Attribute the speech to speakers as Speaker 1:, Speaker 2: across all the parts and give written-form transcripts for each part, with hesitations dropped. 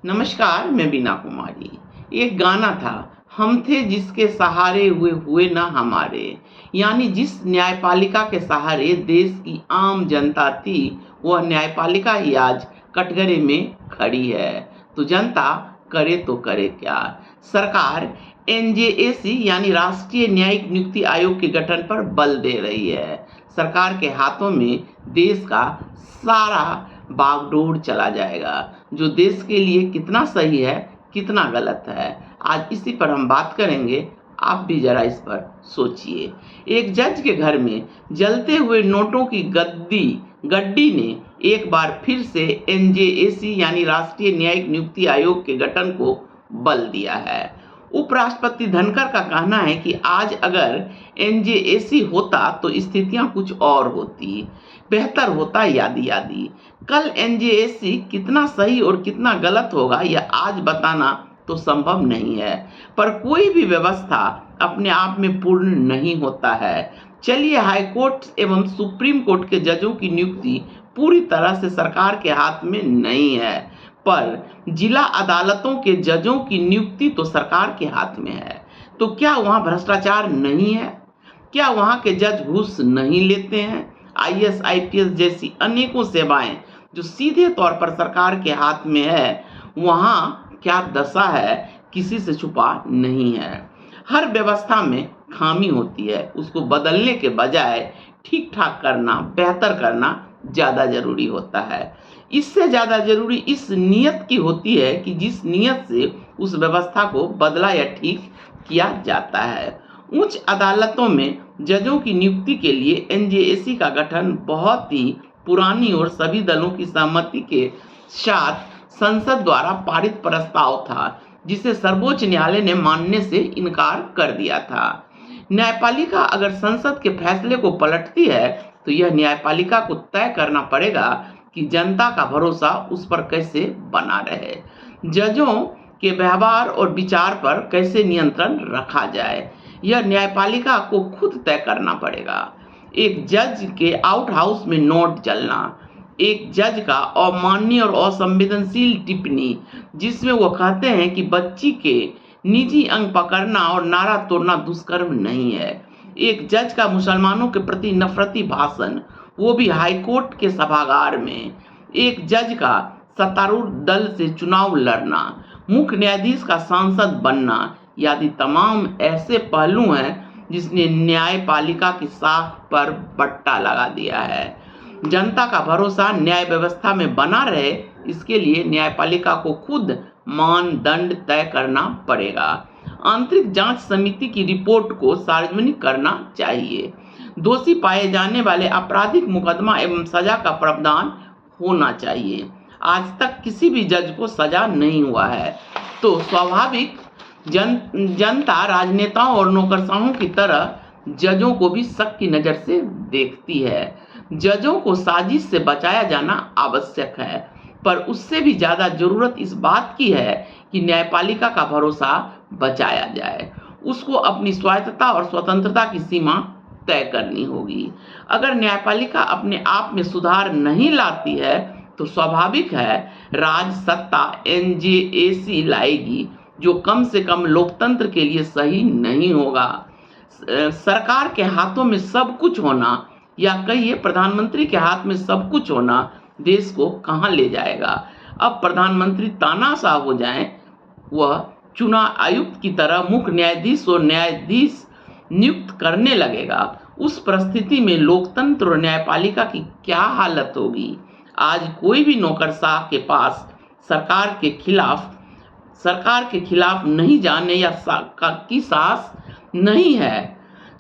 Speaker 1: नमस्कार, मैं बीना कुमारी। एक गाना था, हम थे जिसके सहारे हुए हुए ना हमारे। यानी जिस न्यायपालिका के सहारे देश की आम जनता थी, वह न्यायपालिका ही आज कटघरे में खड़ी है। तो जनता करे तो करे क्या? सरकार एनजेएसी यानी राष्ट्रीय न्यायिक नियुक्ति आयोग के गठन पर बल दे रही है। सरकार के हाथों में देश का सारा बागडोर चला जाएगा, जो देश के लिए कितना सही है, कितना गलत है। आज इसी पर हम बात करेंगे। आप भी जरा इस पर सोचिए। एक जज के घर में जलते हुए नोटों की गड्डी ने एक बार फिर से एनजेएसी यानी राष्ट्रीय न्यायिक नियुक्ति आयोग के गठन को बल दिया है। उपराष्ट्रपति धनखड़ का कहना है कि आज अगर एनजेएसी होता तो स्थितियां कुछ और होती, बेहतर होता। यादी यादी कल एनजेएसी कितना सही और कितना गलत होगा यह आज बताना तो संभव नहीं है, पर कोई भी व्यवस्था अपने आप में पूर्ण नहीं होता है। चलिए, हाई कोर्ट एवं सुप्रीम कोर्ट के जजों की नियुक्ति पूरी तरह से सरकार के हाथ में नहीं है, पर जिला अदालतों के जजों की नियुक्ति तो सरकार के हाथ में है। तो क्या वहां भ्रष्टाचार नहीं है? क्या वहां के जज घूस नहीं लेते हैं? आईएएस आईपीएस जैसी अनेकों सेवाएं जो सीधे तौर पर सरकार के हाथ में है, वहां क्या दशा है, किसी से छुपा नहीं है। हर व्यवस्था में खामी होती है, उसको बदलने के बजाय ठीक ठाक करना, बेहतर करना ज्यादा जरूरी होता है। इससे ज्यादा जरूरी इस नियत की होती है कि जिस नियत से उस व्यवस्था को बदला या ठीक किया जाता है। उच्च अदालतों में जजों की नियुक्ति के लिए एनजेएसी का गठन बहुत ही पुरानी और सभी दलों की सहमति के साथ संसद द्वारा पारित प्रस्ताव था, जिसे सर्वोच्च न्यायालय ने मानने से इनकार कर दिया था। न्यायपालिका अगर संसद के फैसले को पलटती है तो यह न्यायपालिका को तय करना पड़ेगा कि जनता का भरोसा उस पर कैसे बना रहे, जजों के व्यवहार और विचार पर कैसे नियंत्रण रखा जाए, यह न्यायपालिका को खुद तय करना पड़ेगा। एक जज के आउट हाउस में नोट जलना, एक जज का अमानवीय और असंवेदनशील टिप्पणी जिसमें वो कहते हैं कि बच्ची के निजी अंग पकड़ना और नारा तोड़ना दुष्कर्म नहीं है, एक जज का मुसलमानों के प्रति नफरती भाषण, वो भी हाईकोर्ट के सभागार में, एक जज का सत्तारूढ़ दल से चुनाव लड़ना, मुख्य न्यायाधीश का सांसद बनना, आदि तमाम ऐसे पहलू हैं जिसने न्यायपालिका की साख पर बट्टा लगा दिया है। जनता का भरोसा न्याय व्यवस्था में बना रहे, इसके लिए न्यायपालिका को खुद मानदंड तय करना पड़ेगा। आंतरिक जांच समिति की रिपोर्ट को सार्वजनिक करना चाहिए। दोषी पाए जाने वाले आपराधिक मुकदमा एवं सजा का प्रावधान होना चाहिए। आज तक किसी भी जज को सजा नहीं हुआ है, तो स्वाभाविक जनता राजनेताओं और नौकरशाहों की तरह जजों को भी शक की नजर से देखती है। जजों को साजिश से बचाया जाना आवश्यक है, पर उससे भी ज्यादा जरूरत इस बात की है कि न्यायपालिका का भरोसा बचाया जाए। उसको अपनी स्वायत्तता और स्वतंत्रता की सीमा तय करनी होगी। अगर न्यायपालिका अपने आप में सुधार नहीं लाती है तो स्वाभाविक है राज सत्ता एनजेएसी लाएगी, जो कम से कम लोकतंत्र के लिए सही नहीं होगा। सरकार के हाथों में सब कुछ होना, या कहिए प्रधानमंत्री के हाथ में सब कुछ होना, देश को कहां ले जाएगा। अब प्रधानमंत्री तानाशाह हो जाएं, वह चुनाव आयुक्त की तरह मुख्य न्यायाधीश और न्यायाधीश नियुक्त करने लगेगा। उस परिस्थिति में लोकतंत्र और न्यायपालिका की क्या हालत होगी। आज कोई भी नौकरशाह के पास सरकार के खिलाफ नहीं जाने या की साहस नहीं है,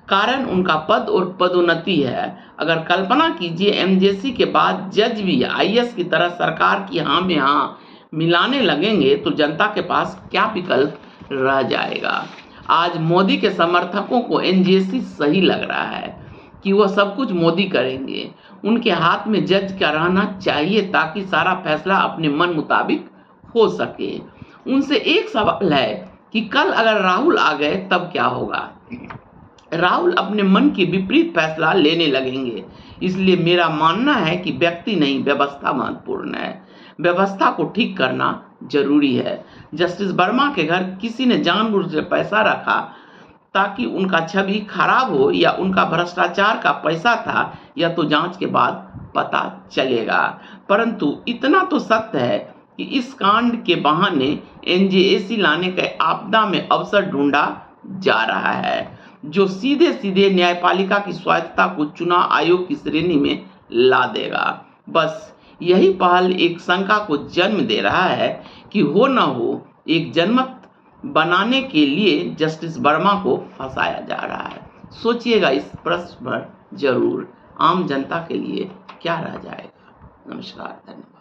Speaker 1: कारण उनका पद और पदोन्नति है। अगर कल्पना कीजिए एमजेसी के बाद जज भी आईएएस की तरह सरकार की हाँ में हाँ मिलाने लगेंगे तो जनता के पास क्या विकल्प रह जाएगा। आज मोदी के समर्थकों को एनजेसी सही लग रहा है कि वह सब कुछ मोदी करेंगे। उनके हाथ में जज का रहना चाहिए ताकि सारा फैसला अपने मन मुताबिक हो सके। उनसे एक सवाल है कि कल अगर राहुल आ गए तब क्या होगा। राहुल अपने मन के विपरीत फैसला लेने लगेंगे। इसलिए मेरा मानना है कि व्यक्ति नहीं, व्यवस्था महत्वपूर्ण है। व्यवस्था को ठीक करना जरूरी है। जस्टिस वर्मा के घर किसी ने जानबूझ कर पैसा रखा ताकि उनका छवि खराब हो या उनका भ्रष्टाचार का पैसा था, यह तो जांच के बाद पता चलेगा। परंतु इतना तो सत्य है कि इस कांड के बहाने एनजेएसी लाने के आपदा में अवसर ढूंढा जा रहा है, जो सीधे सीधे न्यायपालिका की स्वायत्तता को चुनाव आयोग की श्रेणी में ला देगा। बस यही पहल एक शंका को जन्म दे रहा है कि हो न हो एक जनमत बनाने के लिए जस्टिस वर्मा को फंसाया जा रहा है। सोचिएगा इस प्रश्न पर जरूर, आम जनता के लिए क्या रह जाएगा। नमस्कार, धन्यवाद।